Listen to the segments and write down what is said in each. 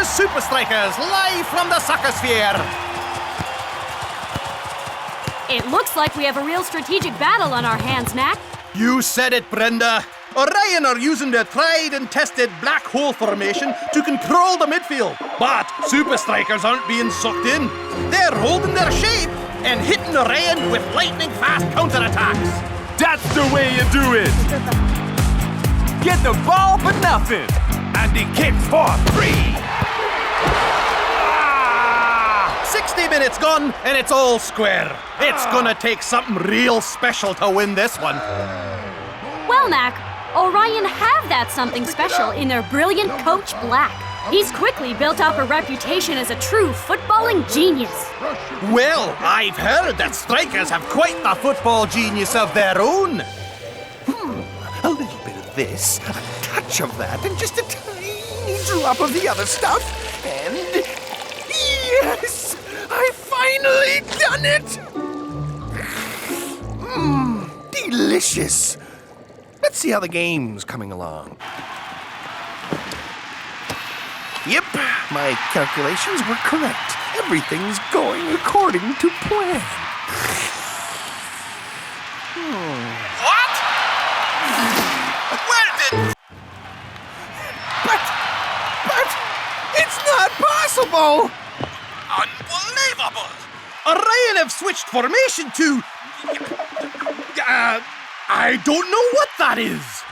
is SupaStrikas, live from the soccer sphere. It looks like we have a real strategic battle on our hands, Mac. You said it, Brenda. Orion are using their tried and tested black hole formation to control the midfield. But SupaStrikas aren't being sucked in. They're holding their shape and hitting Orion with lightning-fast counterattacks. That's the way you do it! Get the ball for nothing! And he kicks for 3! 60 minutes gone, and it's all square. It's gonna take something real special to win this one. Well, Mac, Orion have that something special in their brilliant coach, Black. He's quickly built up a reputation as a true footballing genius. Well, I've heard that strikers have quite the football genius of their own. A little bit of this, a touch of that, and just a tiny drop of the other stuff. And yes, I've finally done it! Delicious. Let's see how the game's coming along. Yep, my calculations were correct. Everything's going according to plan. What? Where did... But, it's not possible! Unbelievable! Orion have switched formation to... I don't know what that is.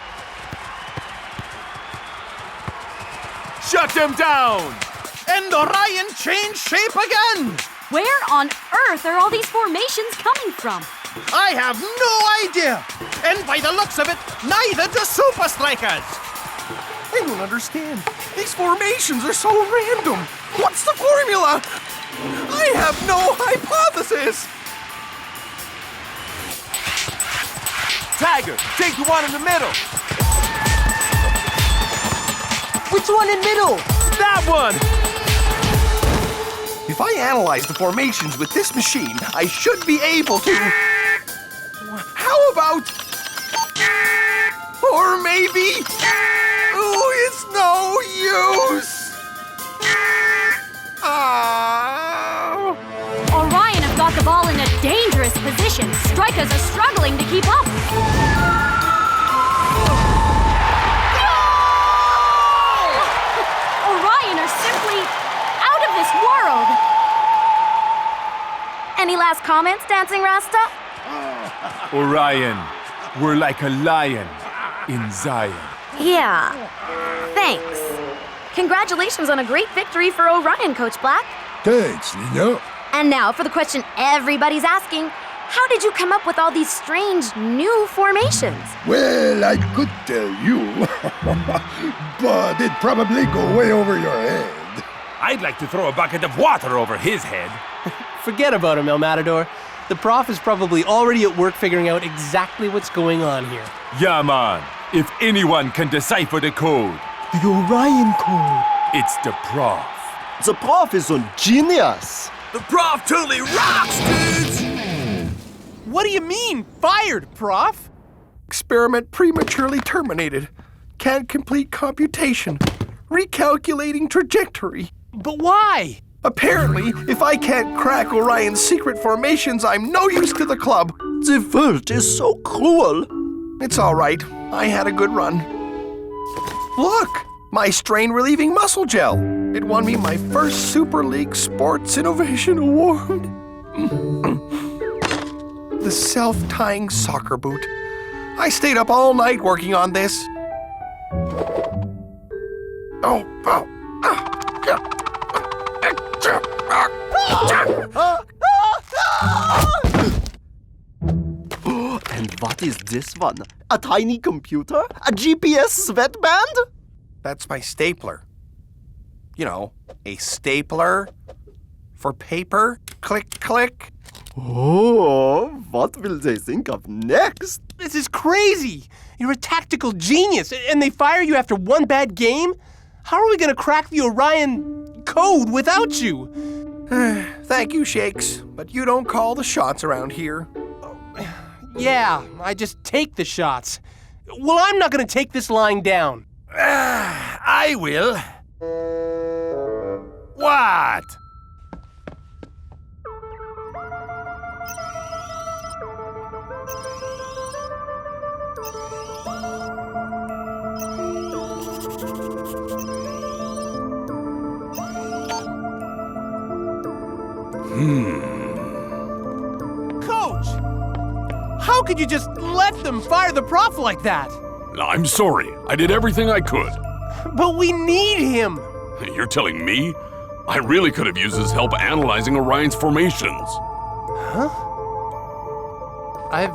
Shut him down! And Orion changed shape again. Where on earth are all these formations coming from? I have no idea. And by the looks of it, neither do SupaStrikas. I don't understand. These formations are so random. What's the formula? I have no hypothesis. Tiger, take the one in the middle! Which one in middle? That one! If I analyze the formations with this machine, I should be able to... How about... Or maybe... Oh, it's no use! Orion have got the ball in a dangerous position. Strikers are struggling to keep up. Orion are simply out of this world. Any last comments, Dancing Rasta? Orion, we're like a lion in Zion. Yeah, thanks. Congratulations on a great victory for Orion, Coach Black. Thanks, Nina. And now for the question everybody's asking. How did you come up with all these strange new formations? Well, I could tell you, but it'd probably go way over your head. I'd like to throw a bucket of water over his head. Forget about him, El Matador. The prof is probably already at work figuring out exactly what's going on here. Yeah, man. If anyone can decipher the code, The Orion Code. it's the prof. The prof is a genius. The prof totally rocks, dudes! What do you mean, fired, prof? Experiment prematurely terminated. Can't complete computation. Recalculating trajectory. But why? Apparently, if I can't crack Orion's secret formations, I'm no use to the club. The world is so cruel. It's all right. I had a good run. Look, my strain-relieving muscle gel. It won me my first Super League Sports Innovation Award. The self-tying soccer boot. I stayed up all night working on this. And what is this one? A tiny computer? A GPS sweatband? That's my stapler. You know, a stapler for paper. Click, click. Oh, what will they think of next? This is crazy. You're a tactical genius, and they fire you after one bad game? How are we going to crack the Orion Code without you? Thank you, Shakes, but you don't call the shots around here. Yeah, I just take the shots. Well, I'm not going to take this lying down. I will. What? Coach! How could you just let them fire the prof like that? I'm sorry. I did everything I could. But we need him! You're telling me? I really could have used his help analyzing Orion's formations. Huh? I've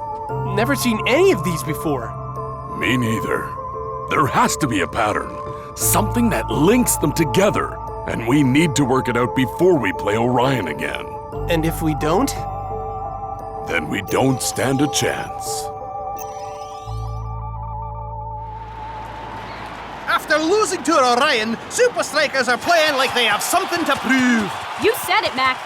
never seen any of these before. Me neither. There has to be a pattern. Something that links them together. And we need to work it out before we play Orion again. And if we don't? Then we don't stand a chance. After losing to Orion, SupaStrikas are playing like they have something to prove. You said it, Mac.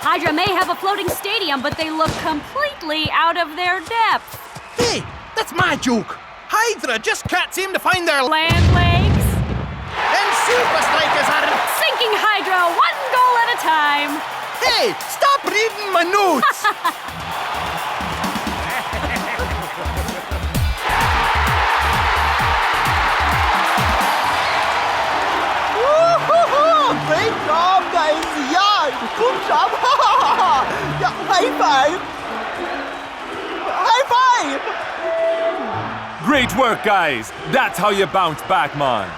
Hydra may have a floating stadium, but they look completely out of their depth. Hey, that's my joke. Hydra just can't seem to find their Land legs. And SupaStrikas are Sinking Hydra one goal at a time. Hey, stop reading my notes! Great job, guys! Yeah! Good job! Yeah, high five! High five! Great work, guys. That's how you bounce back, man.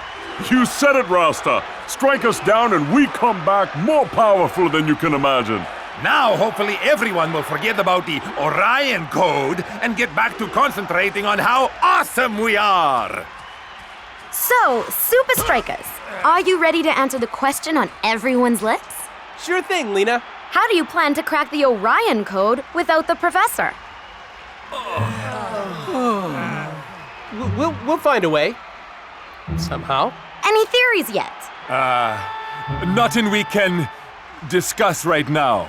You said it, Rasta. Strike us down and we come back more powerful than you can imagine. Now, hopefully everyone will forget about the Orion Code and get back to concentrating on how awesome we are. So, Supa Strikas, are you ready to answer the question on everyone's lips? Sure thing, Lena. How do you plan to crack the Orion Code without the professor? We'll find a way. Somehow. Any theories yet? Nothing we can discuss right now.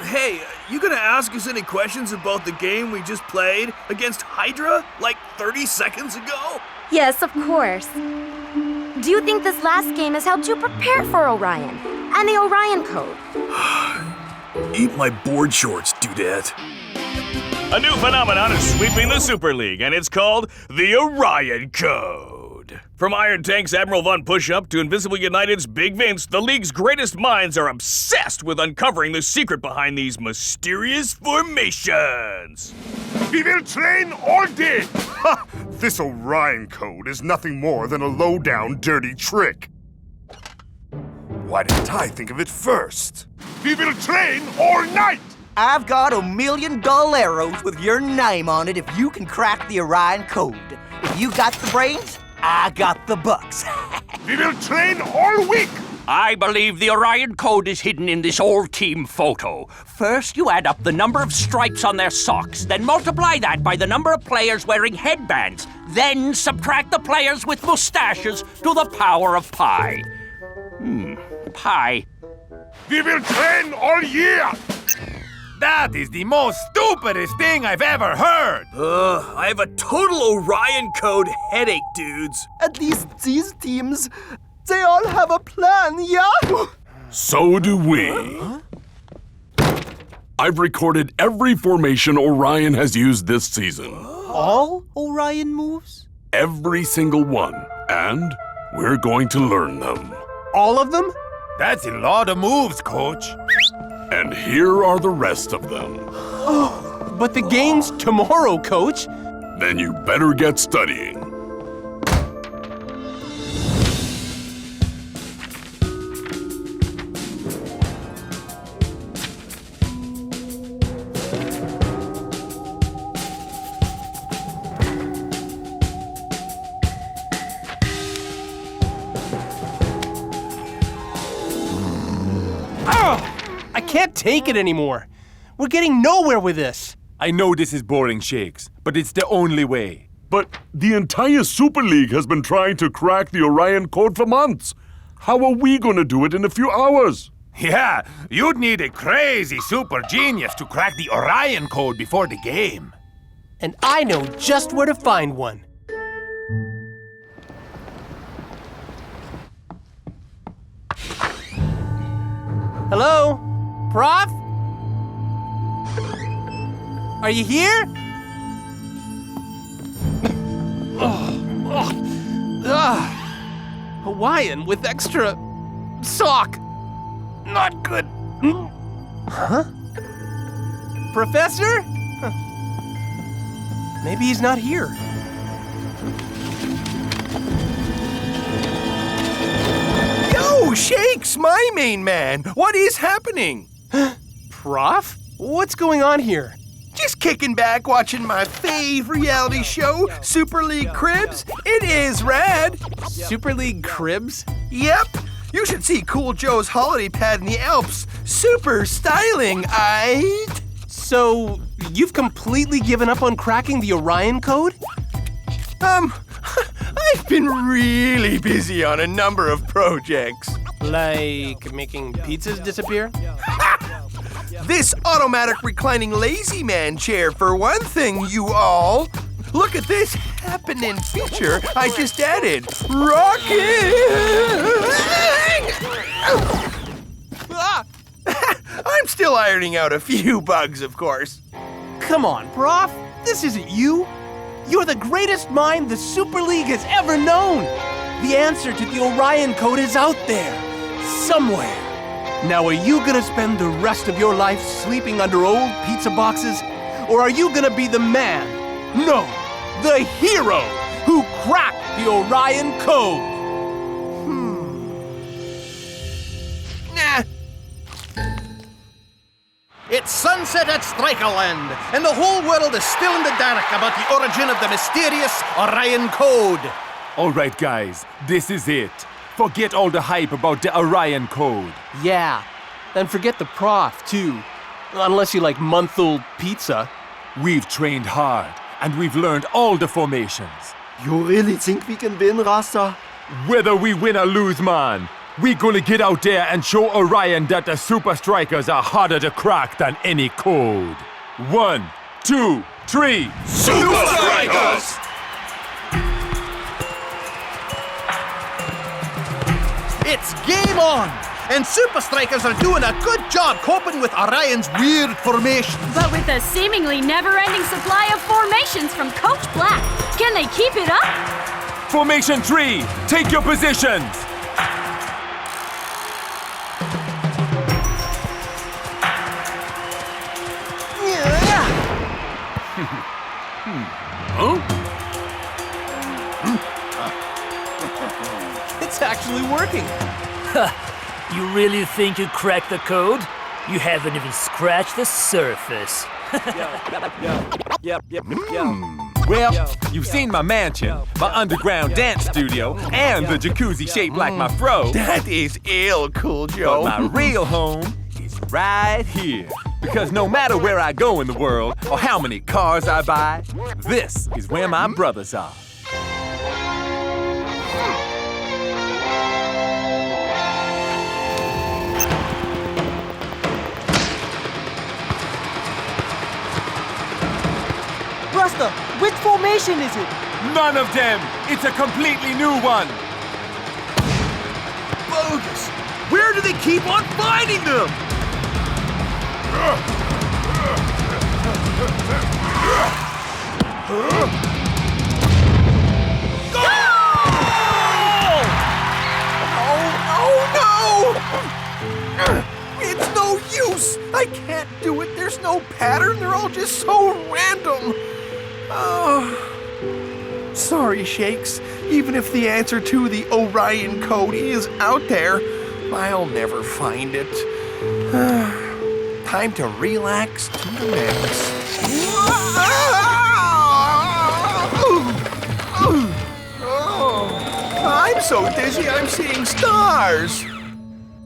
Hey, you gonna ask us any questions about the game we just played against Hydra like 30 seconds ago? Yes, of course. Do you think this last game has helped you prepare for Orion and the Orion Code? Eat my board shorts, dudette. A new phenomenon is sweeping the Super League, and it's called the Orion Code. From Iron Tank's Admiral Von Pushup to Invincible United's Big Vince, the league's greatest minds are obsessed with uncovering the secret behind these mysterious formations. We will train all day! Ha! This Orion Code is nothing more than a low-down, dirty trick. Why didn't I think of it first? We will train all night! I've got $1 million arrows with your name on it if you can crack the Orion Code. If you got the brains, I got the bucks. We will train all week! I believe the Orion Code is hidden in this all-team photo. First, you add up the number of stripes on their socks, then multiply that by the number of players wearing headbands, then subtract the players with mustaches to the power of pi. Pi. We will train all year! That is the most stupidest thing I've ever heard! I have a total Orion Code headache, dudes. At least these teams, they all have a plan, yeah? So do we. I've recorded every formation Orion has used this season. All Orion moves? Every single one. And we're going to learn them. All of them? That's a lot of moves, Coach. And here are the rest of them. But the game's tomorrow, Coach. Then you better get studying. I can't take it anymore. We're getting nowhere with this. I know this is boring, Shakes, but it's the only way. But the entire Super League has been trying to crack the Orion Code for months. How are we going to do it in a few hours? Yeah, you'd need a crazy super genius to crack the Orion Code before the game. And I know just where to find one. Hello? Prof? Are you here? Hawaiian with extra sock. Not good. Huh? Professor? Huh. Maybe he's not here. Yo, Shakes, my main man. What is happening? Prof? What's going on here? Just kicking back, watching my fave reality show, Super League Cribs. It is rad. Super League Cribs? Yep. You should see Cool Joe's holiday pad in the Alps. Super styling, aight? So, you've completely given up on cracking the Orion Code? I've been really busy on a number of projects. Like making pizzas disappear? This automatic reclining lazy man chair, for one thing, you all. Look at this happening feature I just added. I'm still ironing out a few bugs, of course. Come on, Prof. This isn't you. You're the greatest mind the Super League has ever known. The answer to the Orion Code is out there, somewhere. Now, are you gonna spend the rest of your life sleeping under old pizza boxes? Or are you gonna be the man, no, the hero, who cracked the Orion Code? Nah. It's sunset at Strikerland, and the whole world is still in the dark about the origin of the mysterious Orion Code. All right, guys, this is it. Forget all the hype about the Orion Code. Yeah, and forget the Prof, too. Unless you like month-old pizza. We've trained hard, and we've learned all the formations. You really think we can win, Rasta? Whether we win or lose, man, we gonna get out there and show Orion that the Supa Strikas are harder to crack than any code. 1, 2, 3. SupaStrikas! It's game on! And SupaStrikas are doing a good job coping with Orion's weird formations. But with a seemingly never-ending supply of formations from Coach Black, can they keep it up? Formation 3, take your positions! It's actually working. You really think you cracked the code? You haven't even scratched the surface. Well, you've seen my mansion, my underground dance studio, and the jacuzzi shaped like my fro. That is ill, Cool Joe. But my real home is right here. Because no matter where I go in the world, or how many cars I buy, this is where my brothers are. Rasta, which formation is it? None of them! It's a completely new one! Bogus! Where do they keep on finding them? It's no use! I can't do it. There's no pattern. They're all just so random. Oh. Sorry, Shakes. Even if the answer to the Orion Code is out there, I'll never find it. Time to relax to the max. I'm so dizzy I'm seeing stars.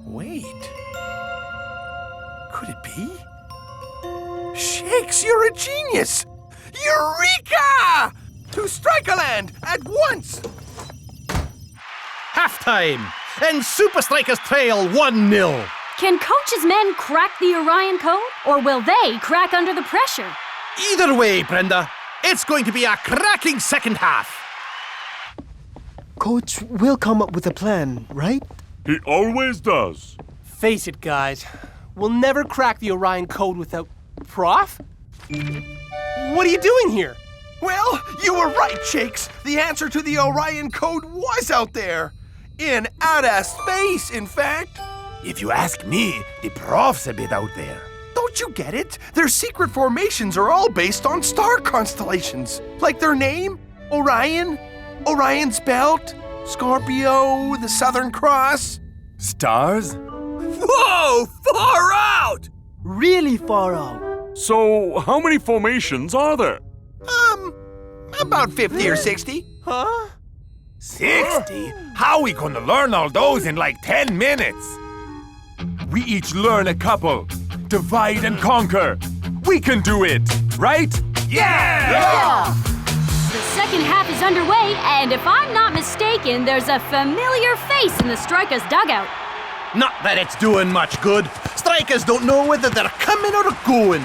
Wait. Could it be? Shakes, you're a genius! Eureka! To Strikerland at once! Halftime, and SupaStrikas trail 1-0. Can Coach's men crack the Orion Code, or will they crack under the pressure? Either way, Brenda, it's going to be a cracking second half. Coach will come up with a plan, right? He always does. Face it, guys. We'll never crack the Orion Code without... Prof? What are you doing here? Well, you were right, Shakes. The answer to the Orion Code was out there. In outer space, in fact. If you ask me, the prof's a bit out there. Don't you get it? Their secret formations are all based on star constellations. Like their name, Orion, Orion's Belt, Scorpio, the Southern Cross. Stars? Whoa! Far out! Really far out. So, how many formations are there? About 50 or 60. Huh? 60? How we gonna learn all those in like 10 minutes? We each learn a couple. Divide and conquer. We can do it, right? Yeah! The second half is underway, and if I'm not mistaken, there's a familiar face in the Strikas dugout. Not that it's doing much good. Strikers don't know whether they're coming or going.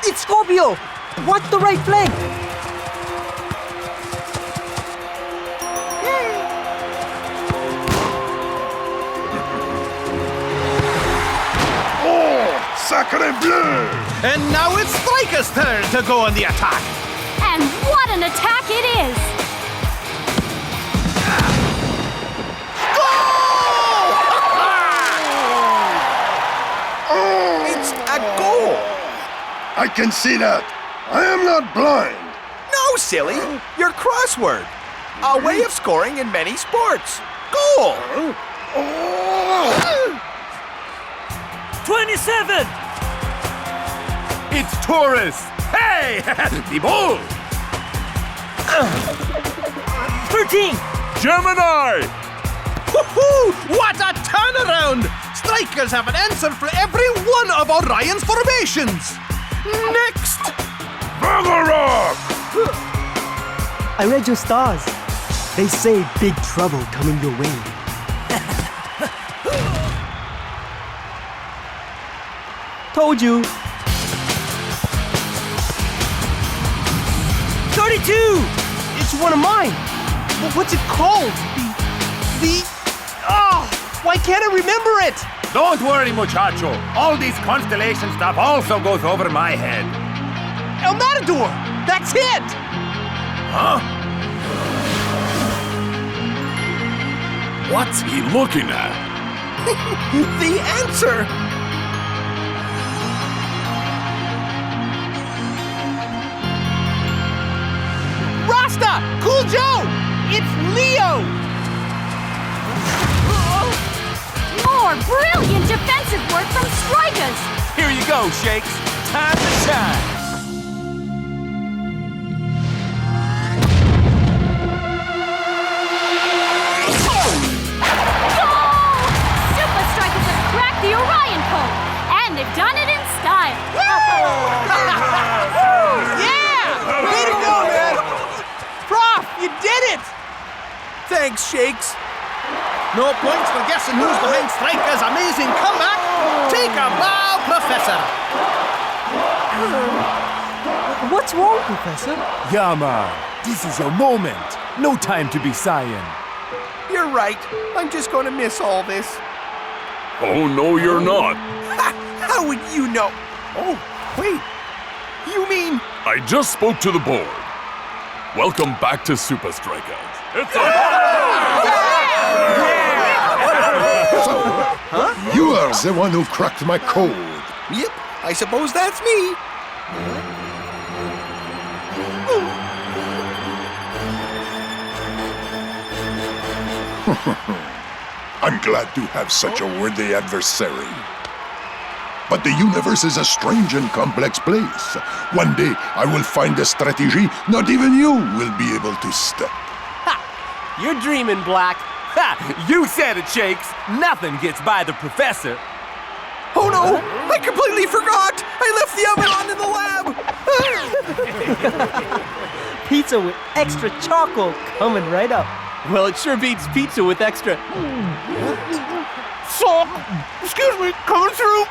It's Scorpio! Watch the right flank! Sacre bleu! And now it's Striker's turn to go on the attack. And what an attack it is! It's a goal! I can see that. I am not blind. No, silly. Your crossword. A way of scoring in many sports. Goal! 27! It's Taurus! Hey! The bull! 13! Gemini! Woohoo! What a turnaround! Strikers have an answer for every one of Orion's formations. Next! Ragnarok! I read your stars. They say big trouble coming your way. Told you. 32! It's one of mine. What's it called? Why can't I remember it? Don't worry, muchacho. All this constellation stuff also goes over my head. El Matador! That's it! Huh? What's he looking at? The answer! Rasta! Cool Joe! It's Leo! More brilliant defensive work from Strikas! Here you go, Shakes. Time to shine. SupaStrikas have cracked the Orion Code, and they've done it in style. Yeah! Way to go, man! Prof, you did it! Thanks, Shakes. No points for guessing who's behind Striker's amazing comeback. Take a bow, Professor. What's wrong, Professor? Yeah, man. This is your moment. No time to be sighing. You're right. I'm just going to miss all this. Oh, no, you're not. How would you know? Oh, wait. You mean... I just spoke to the board. Welcome back to Supa Strikas. It's You are the one who cracked my code. Yep, I suppose that's me. I'm glad to have such a worthy adversary. But the universe is a strange and complex place. One day, I will find a strategy not even you will be able to stop. Ha! You're dreaming, Black. Ha! You said it, Shakes. Nothing gets by the professor. Oh no! I completely forgot! I left the oven on in the lab! Pizza with extra charcoal coming right up. Well, it sure beats pizza with extra... salt! Excuse me, coming through!